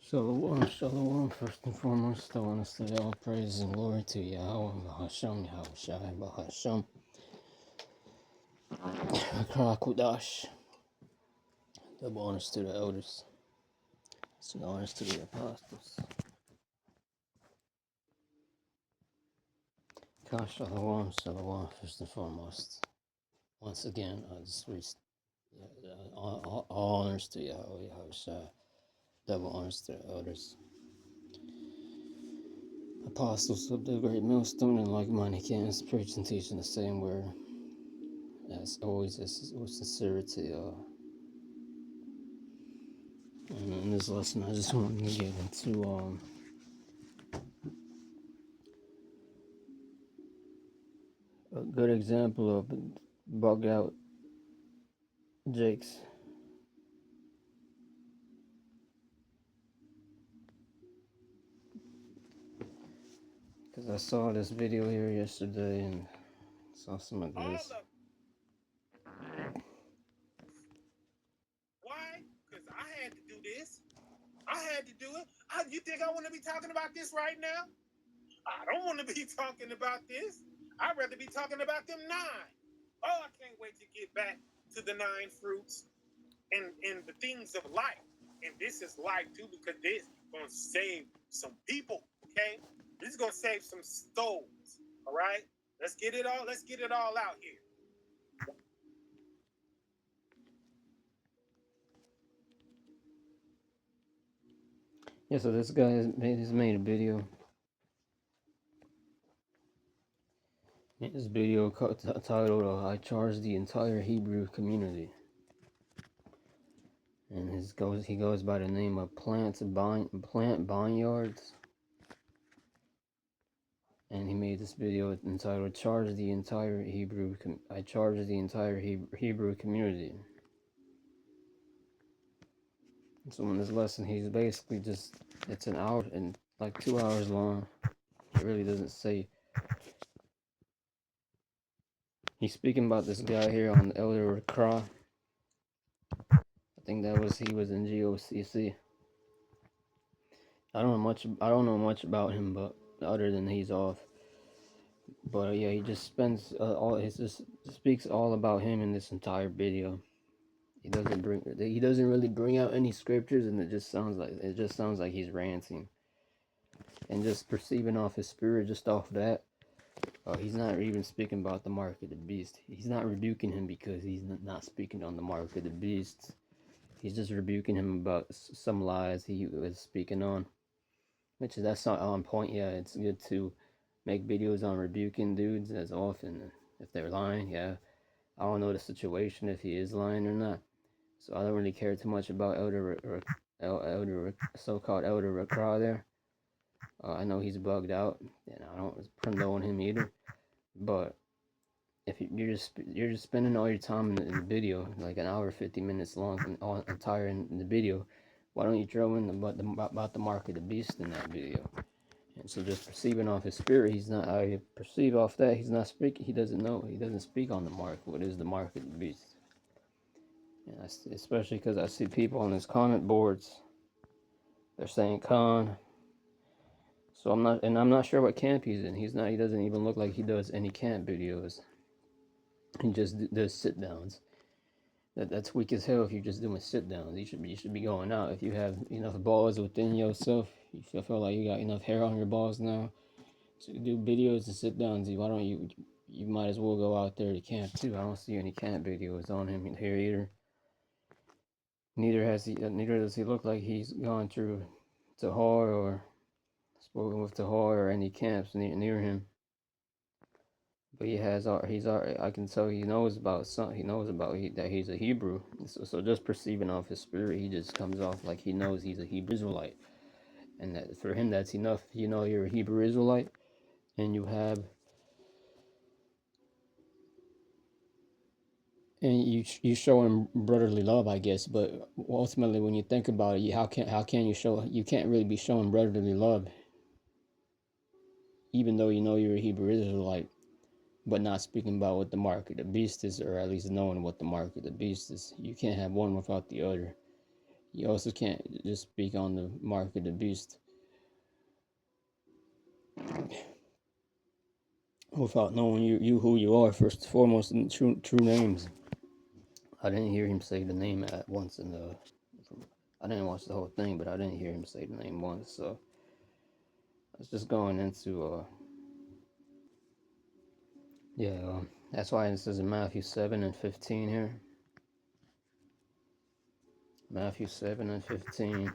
Shalom, shalom. First and foremost, I want to say all praise and glory to Yahweh, Bahasham, Yahweh Shai, Bahasham, Kudash. Double honors to the elders, some honors to the apostles. Shalom, shalom. First and foremost, once again, I just reached all honors to Yahweh, Yahweh Shai. Double honors to the elders. Apostles of the great millstone and like-minded cans, preach and teach in the same word. As always, with sincerity. And in this lesson, I just wanted to get into a good example of Buggout Jakes. Because I saw this video here yesterday and saw some of this. Why? Because I had to do this. I had to do it. You think I want to be talking about this right now? I don't want to be talking about this. I'd rather be talking about them 9. Oh, I can't wait to get back to the 9 fruits and the things of life. And this is life too, because this is going to save some people, okay? This is going to save some souls, all right? Let's get it all out here. Yeah, so this guy has made a video. His video titled "I Charge the Entire Hebrew Community," and he goes by the name of Plant Barnyards. And he made this video entitled I charge the entire Hebrew community. So in this lesson, he's basically it's an hour and like 2 hours long. It really doesn't say. He's speaking about this guy here on Elder Kra. I think he was in GOCC. I don't know much about him, but other than he's off. But yeah, he just spends speaks all about him in this entire video. He doesn't really bring out any scriptures, and it just sounds like he's ranting and just perceiving off his spirit just off that. He's not even speaking about the mark of the beast. He's not rebuking him because he's not speaking on the mark of the beast. He's just rebuking him about some lies he was speaking on, that's not on point. Yeah, it's good to make videos on rebuking dudes as often if they're lying. Yeah, I don't know the situation if he is lying or not. So I don't really care too much about so-called Elder Rakra there. I know he's bugged out, and I don't condone him either. But if you're just spending all your time in the video, like an hour 50 minutes long, and all entire in the video, why don't you throw in about the mark of the beast in that video? And so just perceiving off his spirit, he's not. I perceive off that he's not speaking. He doesn't know. He doesn't speak on the mark. What is the mark of the beast? And especially because I see people on his comment boards, they're saying Khan. So I'm not sure what camp he's in. He doesn't even look like he does any camp videos. He just does sit downs. That's weak as hell if you're just doing sit downs. You should be going out. If you have enough balls within yourself, you feel like you got enough hair on your balls now to do videos and sit downs. Why don't you might as well go out there to camp too. I don't see any camp videos on him here either. Neither does he look like he's gone through Tahar or spoken with Tahar or any camps near him. But I can tell he knows about that he's a Hebrew. So just perceiving off his spirit, he just comes off like he knows he's a Hebrew Israelite. And that for him that's enough. You know you're a Hebrew Israelite and you show him brotherly love, I guess. But ultimately, when you think about it, how can you can't really be showing brotherly love, even though you know you're a Hebrew Israelite, but not speaking about what the mark of the beast is, or at least knowing what the mark of the beast is. You can't have one without the other. You also can't just speak on the mark of the beast without knowing you who you are first and foremost in true names. I didn't hear him say the name at once in the. I didn't watch the whole thing, but I didn't hear him say the name once. So it's just going into yeah. That's why it says in Matthew 7:15 here. Matthew 7:15.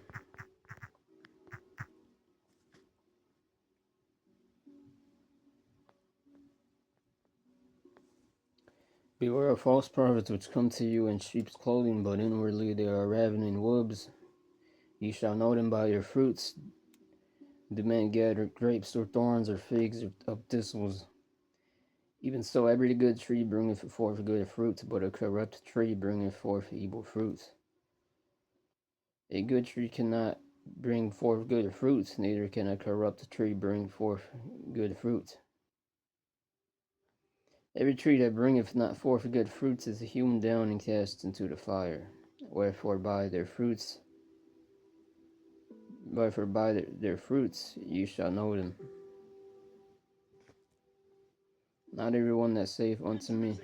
Beware of false prophets which come to you in sheep's clothing, but inwardly they are ravening wolves. Ye shall know them by your fruits. Do men gather grapes or thorns or figs of thistles? Even so, every good tree bringeth forth good fruits, but a corrupt tree bringeth forth evil fruits. A good tree cannot bring forth good fruits, neither can a corrupt tree bring forth good fruits. Every tree that bringeth not forth good fruits is hewn down and cast into the fire. Wherefore by their fruits ye shall know them. Not everyone that saith unto me.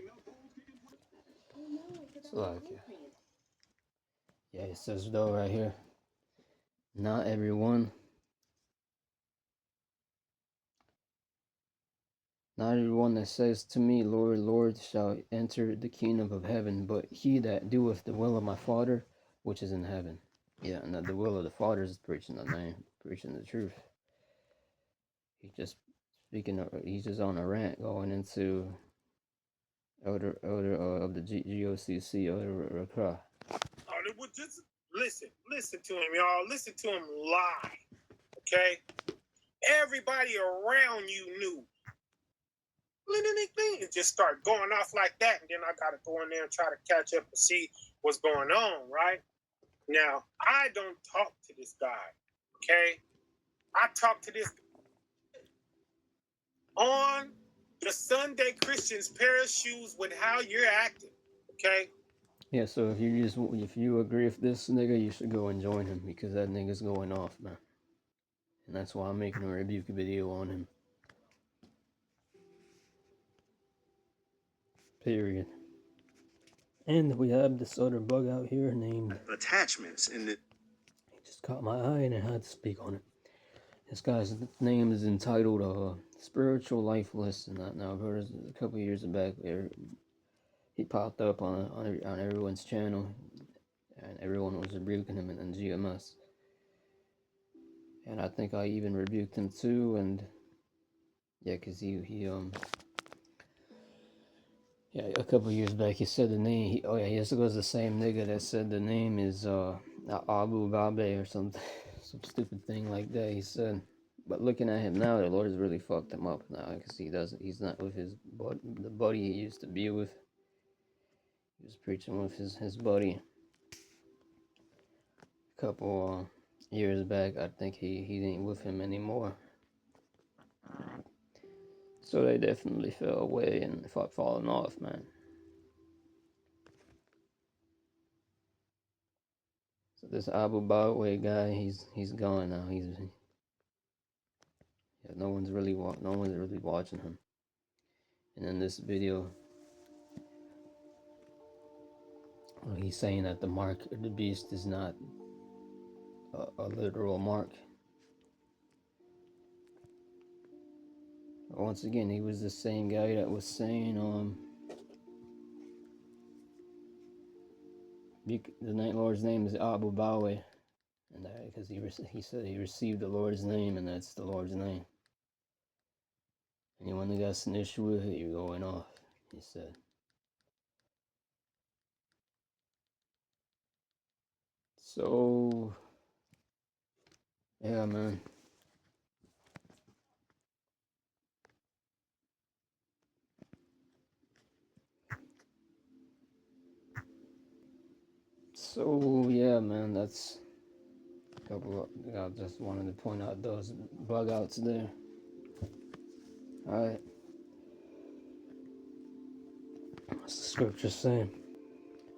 It's like, yeah, it says though right here. Not everyone that says to me, Lord, Lord, shall enter the kingdom of heaven, but he that doeth the will of my Father, which is in heaven. Yeah, and the will of the Father is preaching the name, preaching the truth. He's just he's just on a rant going into elder of the GOCC, Elder Rakra. Oh, they would just listen to him, y'all. Listen to him lie. Okay? Everybody around you knew. And just start going off like that, and then I gotta go in there and try to catch up and see what's going on, right? Now, I don't talk to this guy, okay? I talk to this on the Sunday Christians pair of shoes with how you're acting, okay? Yeah, so if you agree with this nigga, you should go and join him because that nigga's going off, man. And that's why I'm making a rebuke video on him. Period. And we have this other bug out here named attachments in the. He just caught my eye and I had to speak on it. This guy's name is entitled Spiritual Life Lesson. Now I've heard a couple years back he popped up on everyone's channel and everyone was rebuking him in GMS. And I think I even rebuked him too, and yeah, cause yeah, a couple years back he said the name. Oh yeah, he also goes the same nigga that said the name is Abu Babe or something, some stupid thing like that. He said, but looking at him now, the Lord has really fucked him up now because he's not with the buddy he used to be with. He was preaching with his buddy a couple years back. I think he ain't with him anymore. So they definitely fell away and fallen off, man. So this Abu Bakr guy, he's gone now. No one's really watching him. And in this video, he's saying that the mark of the beast is not a literal mark. Once again, he was the same guy that was saying the Lord's name is Abu Bawe, and because he said he received the Lord's name, and that's the Lord's name. Anyone that got an issue with it, you're going off, he said. So, yeah, man. So, yeah, man, that's a couple of, I just wanted to point out those bug outs there. Alright. What's the scripture saying?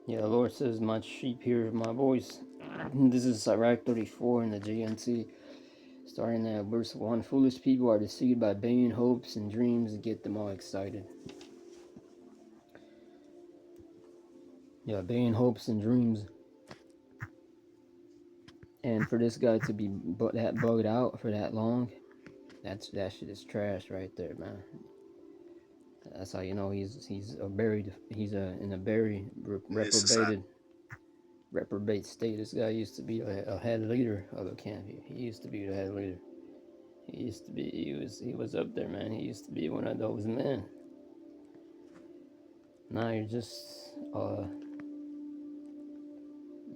Yeah, the Lord says, my sheep hear my voice, This is Iraq 34 in the GNT. Starting at verse 1. Foolish people are deceived by vain hopes and dreams and get them all excited. Yeah, vain hopes and dreams. And for this guy to be that bugged out for that long, that shit is trash right there, man. That's how you know he's in a very reprobate state. This guy used to be a head leader of the camp. He used to be the head leader. He was up there, man. He used to be one of those men. Now you're just a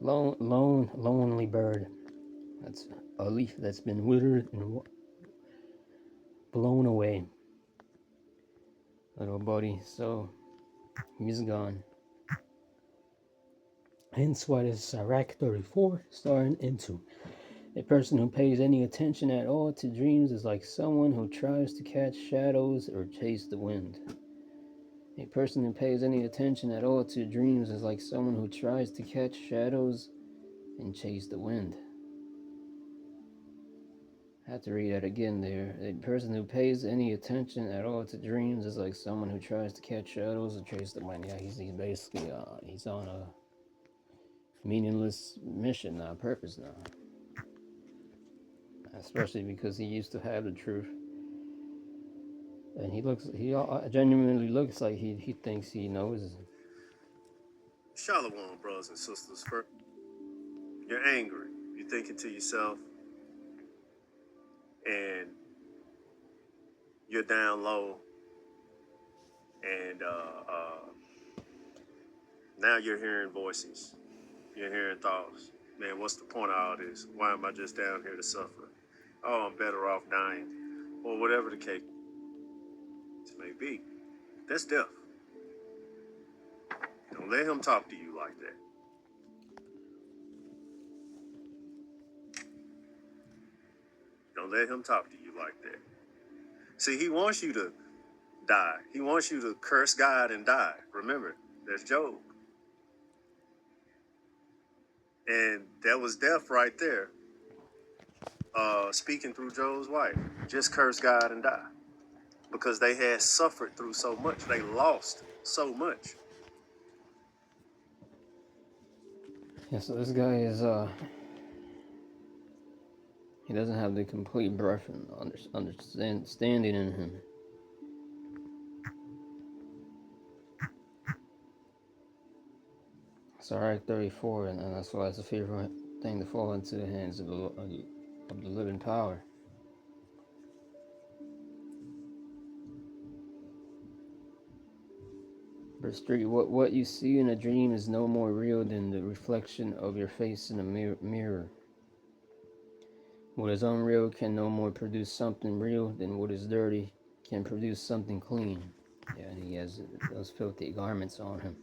lonely bird. That's a leaf that's been withered and blown away, little buddy. So he's gone. Hence why this Iraq 34 starting into. A person who pays any attention at all to dreams is like someone who tries to catch shadows or chase the wind. A person who pays any attention at all to dreams is like someone who tries to catch shadows and chase the wind. I have to read that again there. A person who pays any attention at all to dreams is like someone who tries to catch shadows or chase the wind. Yeah, he's basically he's on a meaningless mission now, purpose now. Especially because he used to have the truth. And he genuinely looks like he thinks he knows. Shalom, brothers and sisters. You're angry. You're thinking to yourself, and you're down low, and now you're hearing voices. You're hearing thoughts. Man, what's the point of all this? Why am I just down here to suffer? Oh, I'm better off dying. Or whatever the case may be. That's death. Don't let him talk to you like that. Don't let him talk to you like that. See, he wants you to die. He wants you to curse God and die. Remember, there's Job. And that was death right there. Speaking through Job's wife. Just curse God and die. Because they had suffered through so much. They lost so much. Yeah, so this guy is he doesn't have the complete breadth and understanding in him. It's Iraq 34, and that's why it's a fearful thing to fall into the hands of the living power. Verse 3, what you see in a dream is no more real than the reflection of your face in a mirror. What is unreal can no more produce something real than what is dirty can produce something clean. Yeah, and he has those filthy garments on him.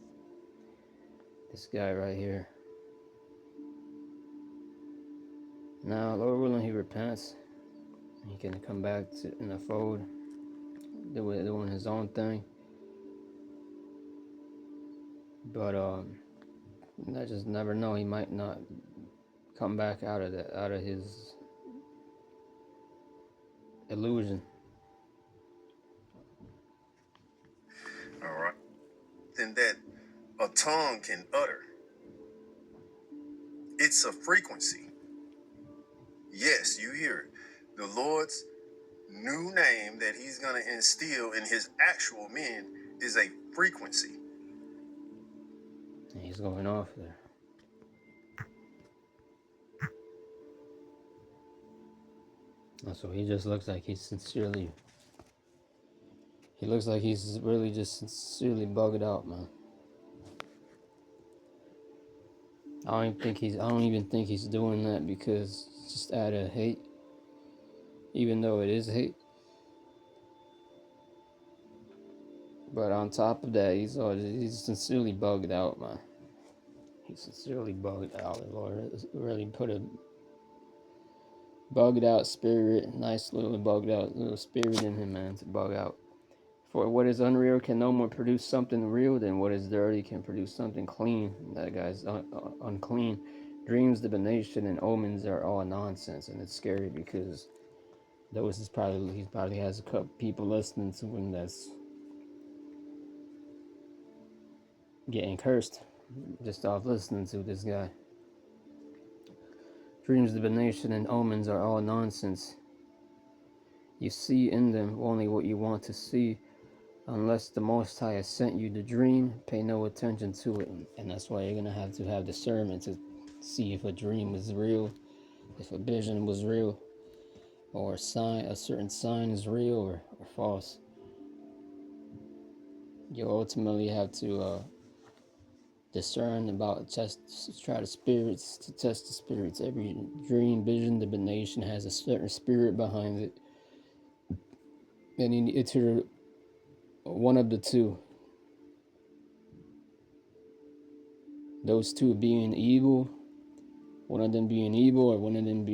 This guy right here. Now, Lord willing, he repents. He can come back in the fold, doing his own thing. But I just never know. He might not come back out of his illusion. All right. Then that a tongue can utter. It's a frequency. Yes, you hear it. The Lord's new name that he's going to instill in his actual men is a frequency. He's going off there. So he just looks like he looks like he's really just sincerely bugged out, man. I don't even think he's doing that because it's just out of hate, even though it is hate. But on top of that, he's sincerely bugged out, man. He's sincerely bugged out. The Lord really put a bugged out spirit, nice little bugged out little spirit in him, man, to bug out. For what is unreal can no more produce something real than what is dirty can produce something clean. That guy's unclean. Dreams, divination, and omens are all nonsense, and it's scary because he probably has a couple people listening to him that's getting cursed just off listening to this guy. Dreams, divination, and omens are all nonsense. You see in them only what you want to see. Unless the Most High has sent you the dream, pay no attention to it. And that's why you're going to have discernment to see if a dream is real, if a vision was real, or a certain sign is real or false. You ultimately have to discern about, try the spirits, to test the spirits. Every dream, vision, divination has a certain spirit behind it. And it's one of the two. Those two being evil, one of them being evil, or one of them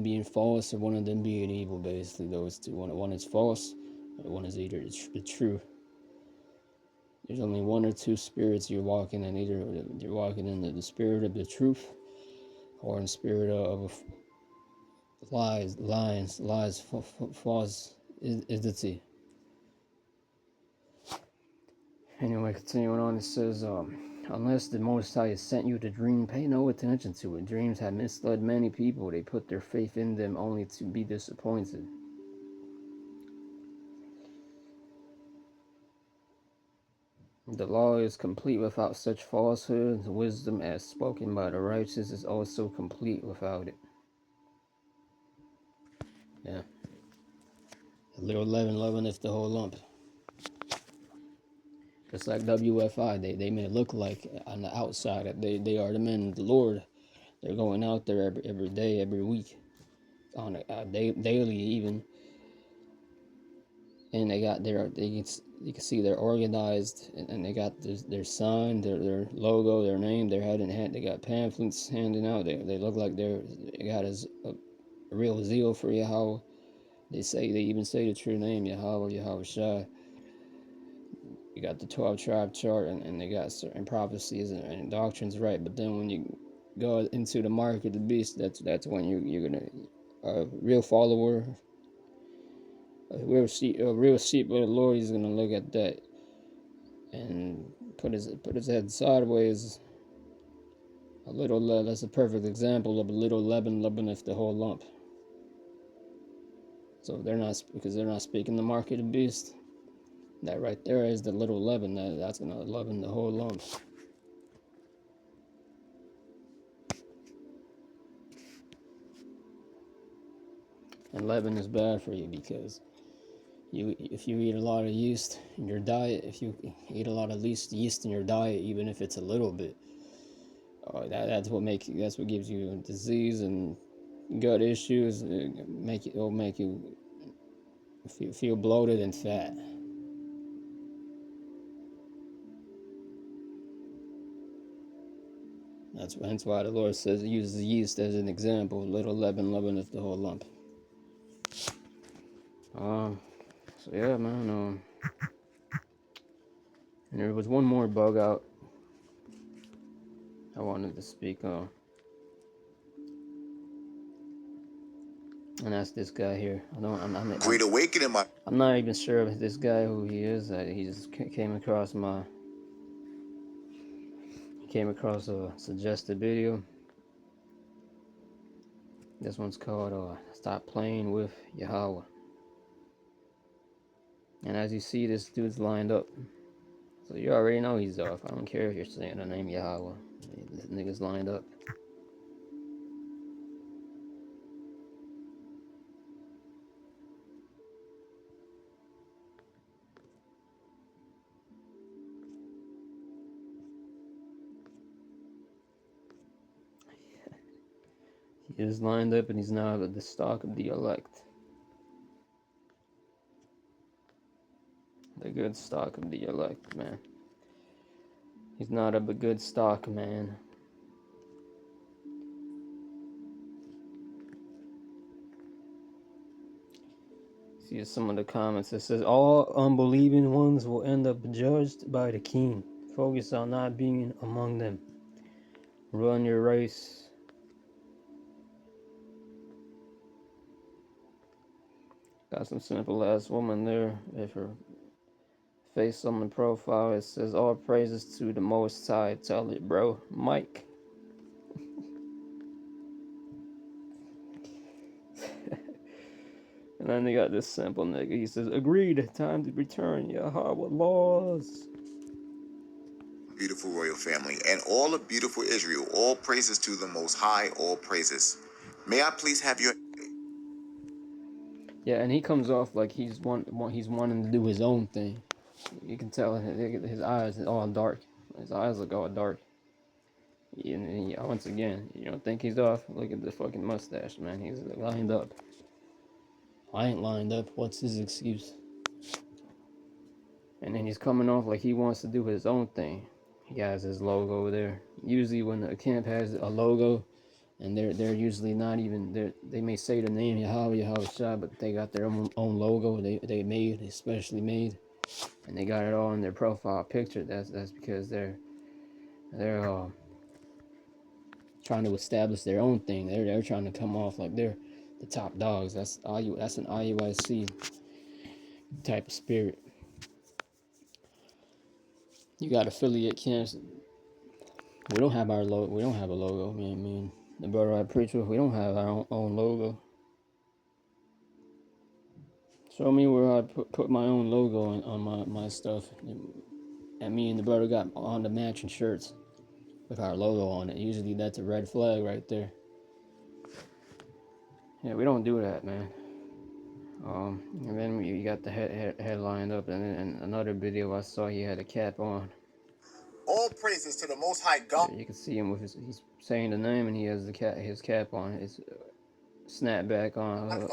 being false, or one of them being evil. Basically, those two. One is false, or one is either the true. There's only one or two spirits you're walking in. Either you're walking in the spirit of the truth, or in the spirit of lies, false entity. Anyway, continuing on, it says, unless the Most High has sent you the dream, pay no attention to it. Dreams have misled many people. They put their faith in them only to be disappointed. The law is complete without such falsehood. Wisdom as spoken by the righteous is also complete without it. Yeah. A little leaven leaveneth the whole lump. Just like WFI, they may look like on the outside that they are the men of the Lord. They're going out there every day, every week, on a daily even, and they got you can see they're organized, and they got their sign, their logo, their name, their head in hand. They got pamphlets handing out. They look like they got a real zeal for Yahweh. They even say the true name, Yahweh Shai. You got the 12 tribe chart, and they got certain prophecies and doctrines right. But then when you go into the mark of the beast, that's when you're gonna a real follower, a real sheep of the Lord. He's gonna look at that and put his head sideways. That's a perfect example of a little leaven leaveneth the whole lump. So they're not speaking the mark of the beast. That right there is the little leaven that's gonna leaven the whole lump. And leaven is bad for you because if you eat a lot of yeast in your diet, if you eat a lot of yeast in your diet, even if it's a little bit, that's what gives you disease and gut issues. It'll make you feel bloated and fat. That's why the Lord says he uses yeast as an example. Little leaven leaveneth the whole lump. So yeah, man. And there was one more bug out I wanted to speak on, and that's this guy here. Great awakening, I'm not even sure of this guy who he is. He just came across a suggested video. This one's called "Stop Playing with Yahweh." And as you see, this dude's lined up. So you already know he's off. I don't care if you're saying the name Yahweh. This nigga's lined up. He is lined up, and he's now the stock of the elect. The good stock of the elect, man. He's not of the good stock, man. See some of the comments. It says, all unbelieving ones will end up judged by the king. Focus on not being among them. Run your race. Got some simple ass woman there. If her face on the profile, it says all praises to the Most High. Tell it, bro. Mike. And then they got this simple nigga. He says, agreed. Time to return. Yahweh laws. Beautiful royal family and all of beautiful Israel. All praises to the Most High. All praises. May I please have your... Yeah, and he comes off like he's wanting to do his own thing. You can tell his eyes are all dark. His eyes look all dark. And once again, you don't think he's off? Look at the fucking mustache, man. He's lined up. I ain't lined up. What's his excuse? And then he's coming off like he wants to do his own thing. He has his logo there. Usually when a camp has a logo, and they're usually not even, they may say the name Yahweh Shah, but they got their own logo they made, especially made, and they got it all in their profile picture. That's because they're trying to establish their own thing. They're trying to come off like they're the top dogs. That's an IUIC type of spirit. You got affiliate camps. We don't have our logo. We don't have a logo. I mean, the brother I preach with, we don't have our own logo. Show me where I put my own logo on my stuff. And me and the brother got on the matching shirts with our logo on it. Usually that's a red flag right there. Yeah, we don't do that, man. And then you got the head lined up, and then in another video I saw he had a cap on. All praises to the Most High God. You can see him with he's saying the name, and he has his cap on. His snapback on, Of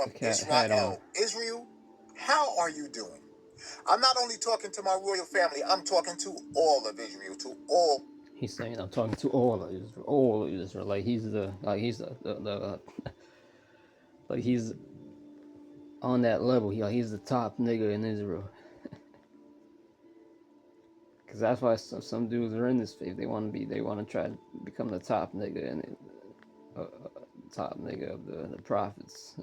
hat on. Israel. Israel, how are you doing? I'm not only talking to my royal family, I'm talking to all of Israel, to all. He's saying I'm talking to all of Israel, like he's the like he's on that level. He's the top nigga in Israel. Cause that's why some dudes are in this faith. They want to try to become the top nigga and top nigga of the prophets.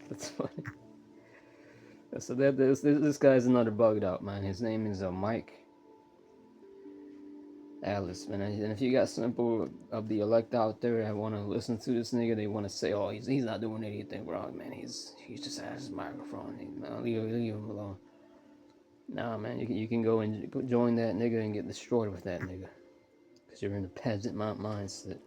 That's funny. So this guy's another bugged out, man. His name is Mike Alice, man. And if you got simple of the elect out there that want to listen to this nigga, they want to say, oh, he's not doing anything wrong, man. He's just has his microphone. Man, leave him alone. Nah, man, you can go and join that nigga and get destroyed with that nigga, cause you're in the peasant mindset.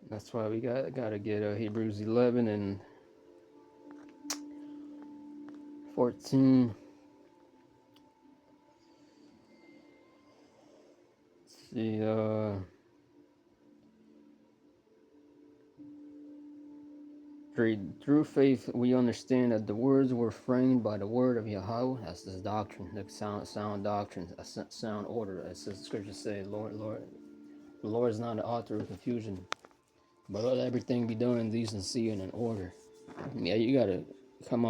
That's why we gotta get Hebrews 11 and 14. Let's see, through faith we understand that the words were framed by the word of Yahweh. That's this doctrine, the sound doctrine, a sound order. As the scriptures say, the Lord is not an author of confusion, but let everything be done in decency and in order. Yeah, you gotta come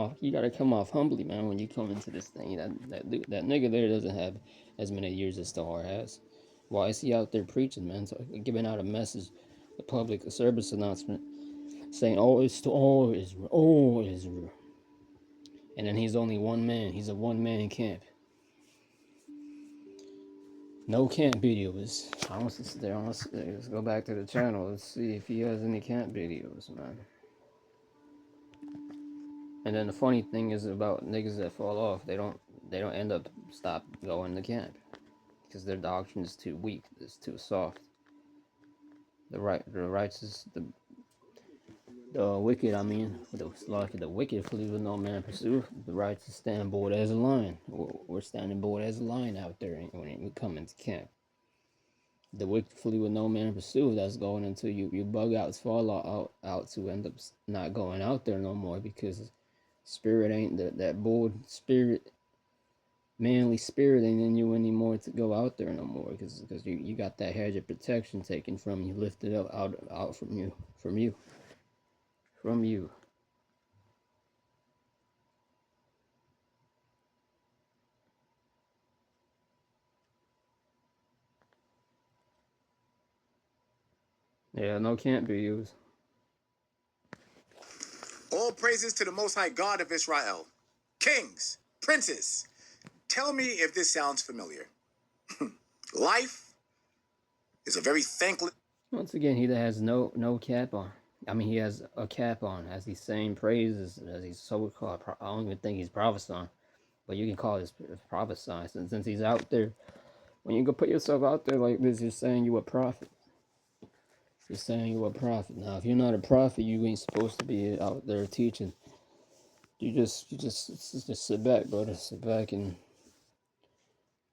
off humbly, man, when you come into this thing. That nigga there doesn't have as many years as Star has. Why is he out there preaching, man? So giving out a message, a public service announcement, saying, "Oh, it's to all Israel, all Israel." And then he's only one man. He's a one-man camp. No camp videos. Let's go back to the channel. Let's see if he has any camp videos, man. And then the funny thing is about niggas that fall off, they don't end up stop going to camp because their doctrine is too weak, it's too soft. The righteous, the wicked, I mean, the wicked flee with no man pursue. The righteous stand bold as a lion. We're standing bold as a lion out there when we come into camp. The wicked flee with no man pursue. That's going until you bug outs fall out to end up not going out there no more because spirit ain't that bold spirit manly spirit ain't in you anymore to go out there no more, because you got that hedge of protection taken from you, lifted up out from you. Yeah, no can't be used. All praises to the Most High God of Israel. Kings, princes, tell me if this sounds familiar. Life is a very thankless. Once again, he that has no cap on. I mean, he has a cap on as he's saying praises, as he's so called. I don't even think he's prophesying, but you can call this prophesying since he's out there. When you go put yourself out there like this, you're saying you a prophet. You're saying you a prophet. Now, if you're not a prophet, you ain't supposed to be out there teaching. You just sit back, brother. Sit back, and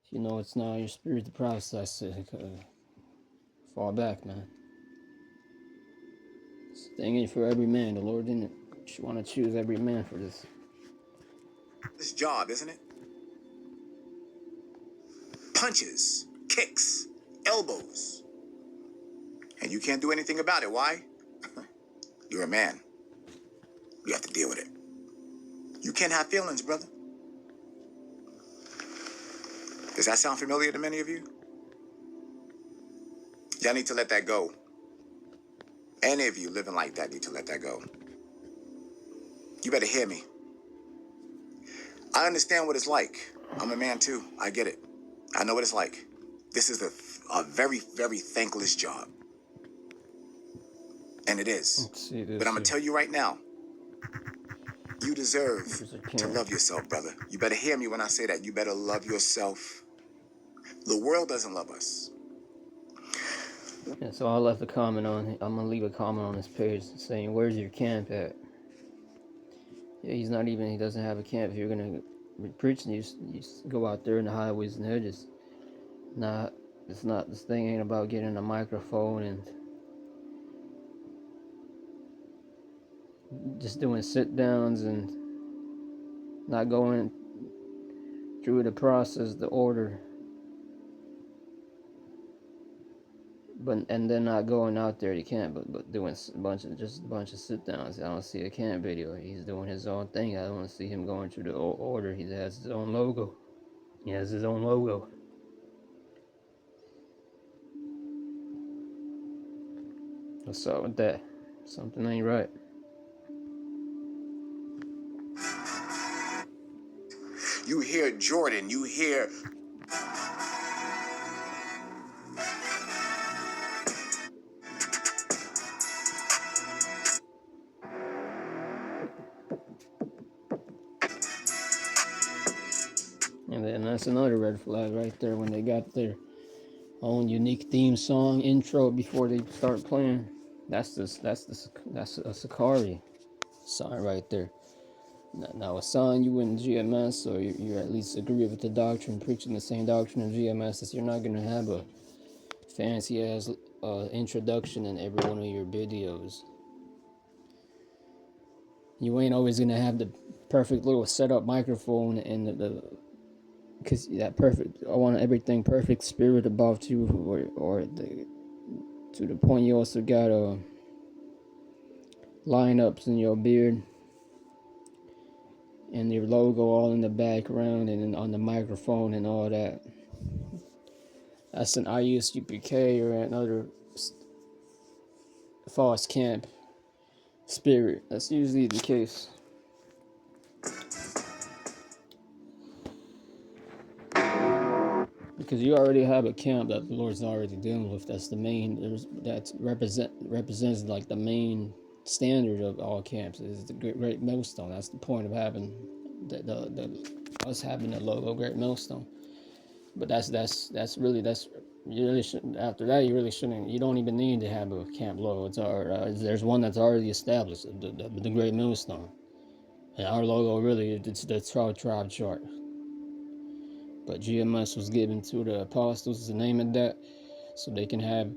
if you know it's not your spirit to prophesy, fall back, man. This thing ain't for every man. The Lord didn't want to choose every man for this. This job, isn't it? Punches, kicks, elbows. And you can't do anything about it. Why? You're a man. You have to deal with it. You can't have feelings, brother. Does that sound familiar to many of you? Y'all need to let that go. Any of you living like that need to let that go. You better hear me. I understand what it's like. I'm a man too. I get it. I know what it's like. This is a very, very thankless job. And it is. Let's see this. But I'm going to tell you right now, you deserve Here's a to camp. love yourself, brother. You better hear me when I say that. You better love yourself. The world doesn't love us. Yeah, so I left a comment on. I'm gonna leave a comment on his page saying, "Where's your camp at?" Yeah, he's not even. He doesn't have a camp. If you're gonna be preaching, you go out there in the highways and hedges. Not. It's not. This thing ain't about getting a microphone and just doing sit downs and not going through the process, the order, but and then not going out there to camp, but doing a bunch of sit downs. I don't see a camp video. He's doing his own thing. I don't want to see him going through the order. He has his own logo. He has his own logo. What's up with that? Something ain't right. You hear Jordan. You hear... And then that's another red flag right there when they got their own unique theme song intro before they start playing. That's a Sakari sign right there. Now, a sign you in GMS, or you at least agree with the doctrine, preaching the same doctrine in GMS, is you're not gonna have a fancy ass introduction in every one of your videos. You ain't always gonna have the perfect little setup microphone and the because that perfect. I want everything perfect spirit about you, or to the point you also got lineups in your beard and your logo all in the background and then on the microphone and all that. That's an IUSUPK or another false camp spirit. That's usually the case. Because you already have a camp that the Lord's already dealing with. That's the main. That represents like the main standard of all camps is the Great Millstone. That's the point of having us having the logo Great Millstone. But that's you really shouldn't. After that, you really shouldn't. You don't even need to have a camp logo. There's one that's already established, the Great Millstone, and our logo really it's the 12 tribe chart. But GMS was given to the apostles is the name of that, so they can have,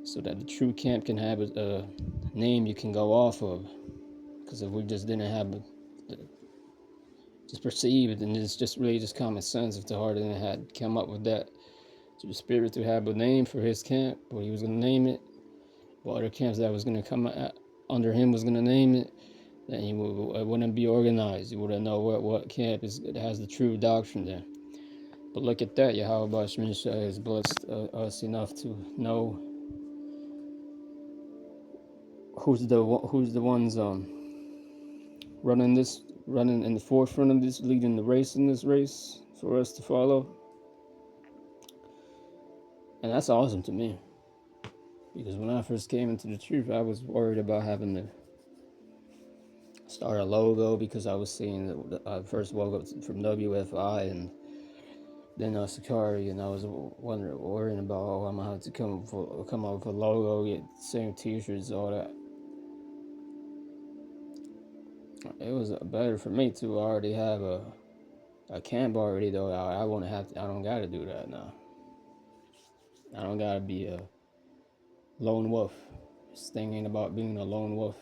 so that the true camp can have a name you can go off of. Because if we just didn't have, just perceived, and it's just really just common sense if the Harden had come up with that. So the Spirit to have a name for his camp, what he was going to name it, what other camps that was going to come under him was going to name it, then it wouldn't be organized. You wouldn't know what camp has the true doctrine there. But look at that, Yahweh Shemishah has blessed us enough to know who's the ones running in the forefront of this, leading the race in this race for us to follow. And that's awesome to me, because when I first came into the truth, I was worried about having to start a logo, because I was seeing the first logo from WFI and then Sakari, and I was worrying about, I'm gonna have to come up with a logo, get the same t-shirts, all that. It was better for me too. I already have a camp already, though. I won't have to, I don't gotta do that now. I don't gotta be a lone wolf. This thing ain't about being a lone wolf.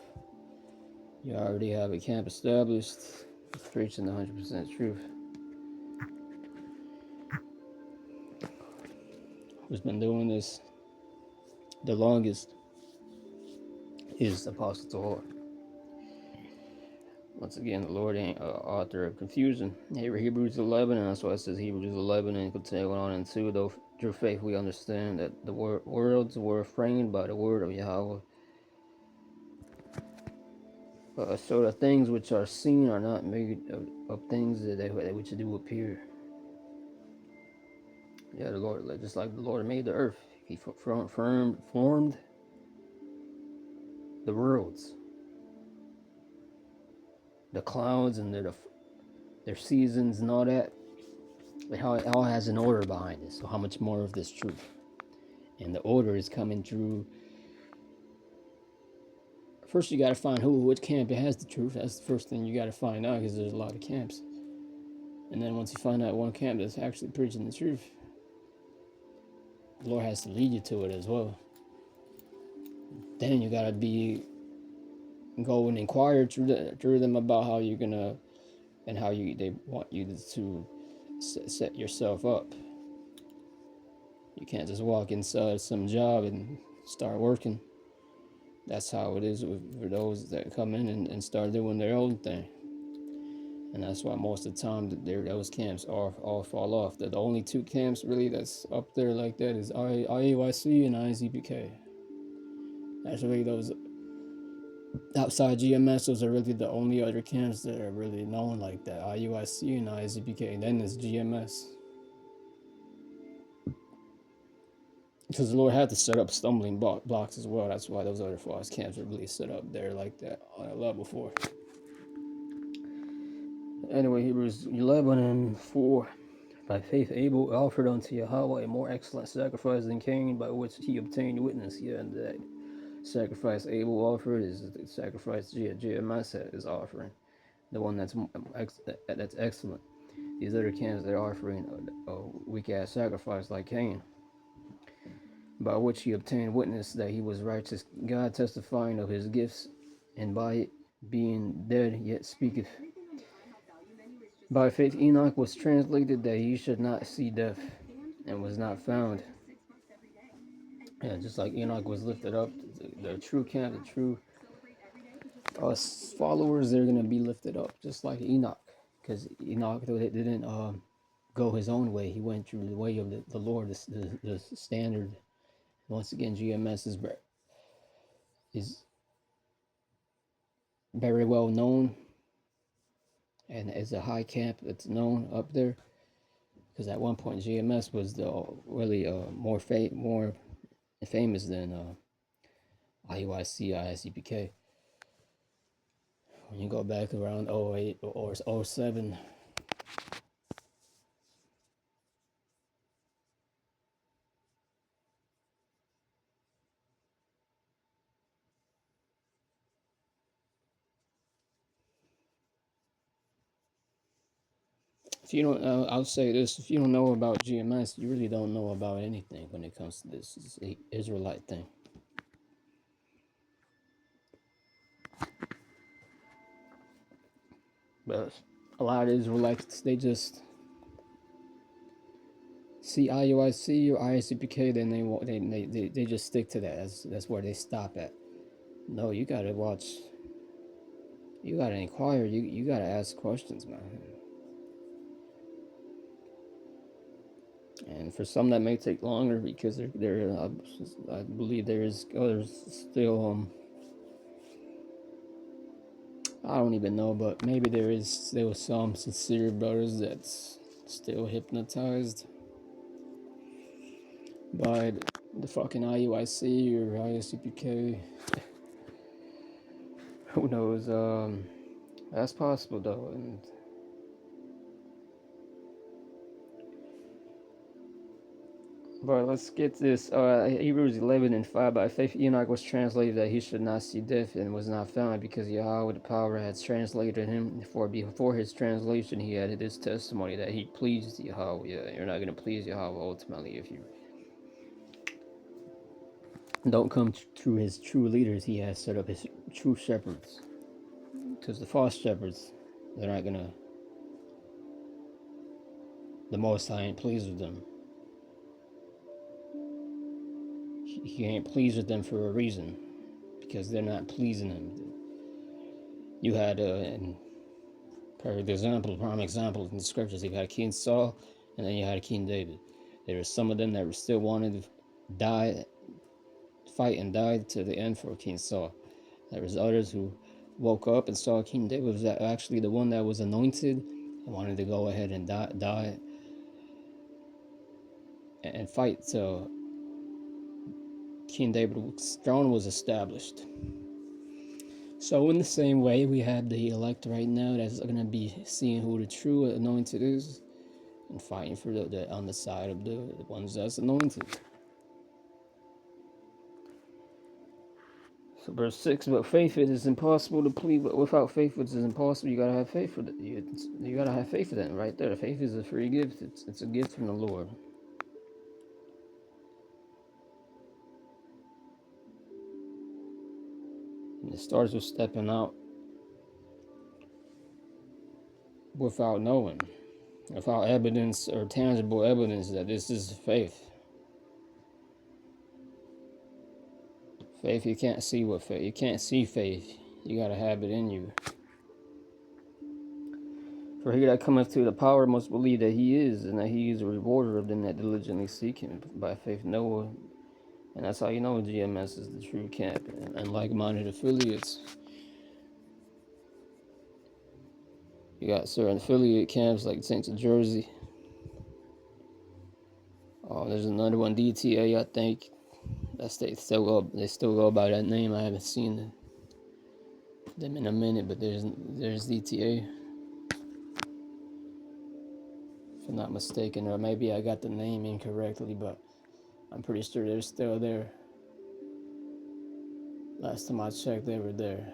You already have a camp established, preaching the 100% truth. Who's been doing this the longest is Apostle Tahor. Once again, the Lord ain't author of confusion. Hebrews 11, and that's why it says Hebrews 11, and continue on in 2. Though through faith we understand that the worlds were framed by the word of Yahweh. So the things which are seen are not made of things which do appear. Yeah, the Lord, just like the Lord made the earth, He formed the worlds, the clouds, and their seasons and all that. How it all has an order behind it. So how much more of this truth? And the order is coming through. First, you got to find which camp it has the truth. That's the first thing you got to find out, because there's a lot of camps. And then once you find out one camp that's actually preaching the truth, the Lord has to lead you to it as well. Then you got to go and inquire through them about how you're gonna, and how they want you to set yourself up. You can't just walk inside some job and start working. That's how it is for those that come in and start doing their own thing. And that's why most of the time those camps all fall off. The only two camps really that's up there like that is IAYC and IZBK. That's really those outside GMS. Those are really the only other camps that are really known like that. IUIC and IZBK. And then there's GMS. Because the Lord had to set up stumbling blocks as well. That's why those other false camps are really set up there like that on a level 4. Anyway, Hebrews 11 and 4. By faith Abel offered unto Yahweh a more excellent sacrifice than Cain, by which he obtained witness. Yeah, and that sacrifice Abel offered is the sacrifice GMS is offering. The one that's excellent. These other camps, they're offering a weak-ass sacrifice like Cain, by which he obtained witness that he was righteous, God testifying of his gifts, and by it being dead yet speaketh. By faith Enoch was translated that he should not see death, and was not found. Yeah, just like Enoch was lifted up, the true camp, the true followers, they're going to be lifted up, just like Enoch. Because Enoch didn't go his own way. He went through the way of the Lord, the standard. Once again, GMS is very well known, and is a high camp that's known up there. Because at one point, GMS was really more famous than IUIC, ISCPK. When you go back around 08 or 07, if you don't, I'll say this: if you don't know about GMS, you really don't know about anything when it comes to this Israelite thing. But a lot of Israelites, they just see IUIC or ISUPK, then they just stick to that. That's where they stop at. No, you gotta watch. You gotta inquire. You gotta ask questions, man. And for some that may take longer because I believe there's still I don't even know, but maybe there was some sincere brothers that's still hypnotized by the fucking IUIC or ISUPK. Who knows? That's possible though, and but let's get this. Hebrews 11:5. By faith, Enoch was translated that he should not see death, and was not found because Yahweh the power had translated him. For before his translation, he had this testimony that he pleased Yahweh. Yeah, you're not gonna please Yahweh ultimately if you don't come through his true leaders. He has set up his true shepherds, because the false shepherds, they're not gonna. The Most High ain't pleased with them. He ain't pleased with them for a reason, because they're not pleasing him. You had perfect example, prime example in the scriptures. You had King Saul, and then you had King David. There were some of them that were still wanted to die, fight and die to the end for King Saul. There was others who woke up and saw King David was actually the one that was anointed and wanted to go ahead and die and fight till King David's throne was established. So in the same way, we have the elect right now that's going to be seeing who the true anointed is and fighting for the on the side of the ones that's anointed. So verse 6, but faith it is impossible to please, but without faith it is impossible. You gotta have faith for that. You gotta have faith for that right there. Faith is a free gift. It's a gift from the Lord. And it starts with stepping out without knowing, without evidence or tangible evidence that this is faith. Faith, you can't see what faith. You can't see faith. You gotta have it in you. For he that cometh to the power must believe that he is, and that he is a rewarder of them that diligently seek him. By faith, Noah, and that's how you know GMS is the true camp, and like-minded affiliates. You got certain affiliate camps like Saints of Jersey. There's another one, DTA, I think. They still go by that name. I haven't seen them in a minute, but there's DTA, if I'm not mistaken, or maybe I got the name incorrectly, but I'm pretty sure they're still there. Last time I checked, they were there.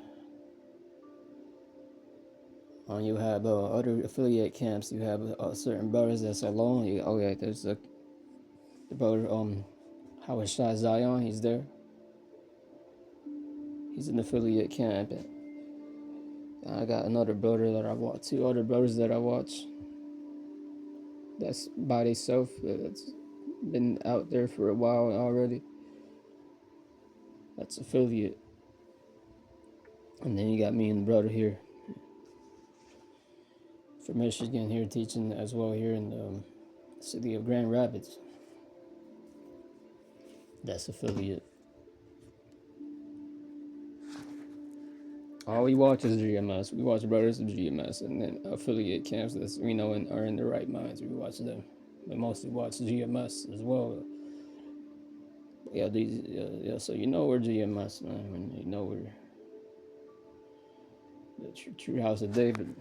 You have other affiliate camps. You have certain brothers that's alone. There's the brother Howard Shah Zion. He's there. He's an affiliate camp. I got another brother that I watch. Two other brothers that I watch. That's by themselves. That's been out there for a while already. That's affiliate. And then you got me and the brother here from Michigan here teaching as well here in the city of Grand Rapids. That's affiliate. All we watch is GMS. We watch brothers of GMS, and then affiliate camps that we know are in the right minds. We watch them. We mostly watch GMS as well. So you know we're GMS, man. When you know we're the true house of David.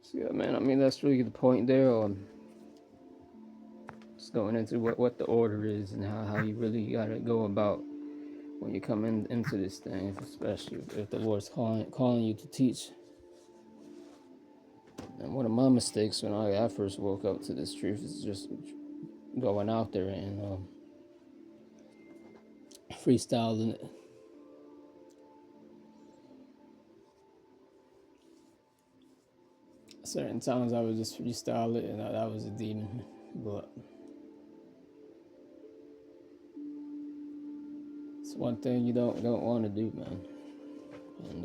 So yeah, man. I mean, that's really the point there. Just going into what the order is and how you really gotta go about when you come into this thing, especially if the Lord's calling you to teach. And one of my mistakes when I first woke up to this truth is just going out there and freestyling it. Certain times I would just freestyle it, and that was a demon. But it's one thing you don't want to do, man. And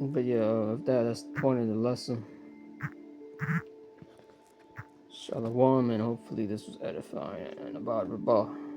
but yeah, if that's the point of the lesson. Shalom, and hopefully this was edifying and about Rabah.